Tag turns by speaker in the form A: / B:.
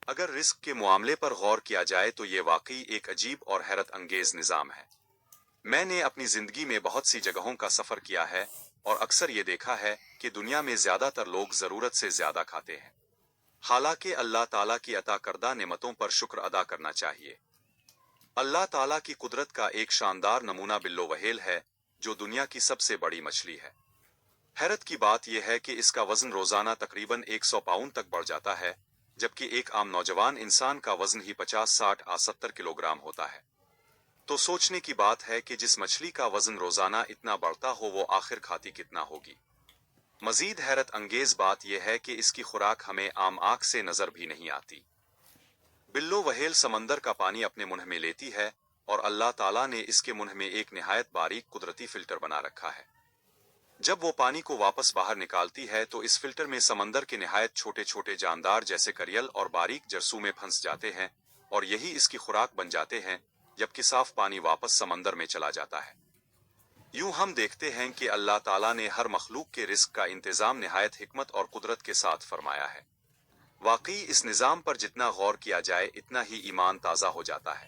A: اگر رزق کے معاملے پر غور کیا جائے تو یہ واقعی ایک عجیب اور حیرت انگیز نظام ہے۔ میں نے اپنی زندگی میں بہت سی جگہوں کا سفر کیا ہے اور اکثر یہ دیکھا ہے کہ دنیا میں زیادہ تر لوگ ضرورت سے زیادہ کھاتے ہیں، حالانکہ اللہ تعالیٰ کی عطا کردہ نعمتوں پر شکر ادا کرنا چاہیے۔ اللہ تعالیٰ کی قدرت کا ایک شاندار نمونہ بلو وہیل ہے، جو دنیا کی سب سے بڑی مچھلی ہے۔ حیرت کی بات یہ ہے کہ اس کا وزن روزانہ تقریباً 100 پاؤنڈ تک بڑھ جاتا ہے، جبکہ ایک عام نوجوان انسان کا وزن ہی 50 60 یا 70 کلو گرام ہوتا ہے۔ تو سوچنے کی بات ہے کہ جس مچھلی کا وزن روزانہ اتنا بڑھتا ہو وہ آخر کھاتی کتنا ہوگی۔ مزید حیرت انگیز بات یہ ہے کہ اس کی خوراک ہمیں عام آنکھ سے نظر بھی نہیں آتی۔ بلو وہیل سمندر کا پانی اپنے منہ میں لیتی ہے اور اللہ تعالیٰ نے اس کے منہ میں ایک نہایت باریک قدرتی فلٹر بنا رکھا ہے۔ جب وہ پانی کو واپس باہر نکالتی ہے تو اس فلٹر میں سمندر کے نہایت چھوٹے چھوٹے جاندار جیسے کریل اور باریک جرثومے پھنس جاتے ہیں اور یہی اس کی خوراک بن جاتے ہیں، جبکہ صاف پانی واپس سمندر میں چلا جاتا ہے۔ یوں ہم دیکھتے ہیں کہ اللہ تعالیٰ نے ہر مخلوق کے رزق کا انتظام نہایت حکمت اور قدرت کے ساتھ فرمایا ہے۔ واقعی اس نظام پر جتنا غور کیا جائے اتنا ہی ایمان تازہ ہو جاتا ہے۔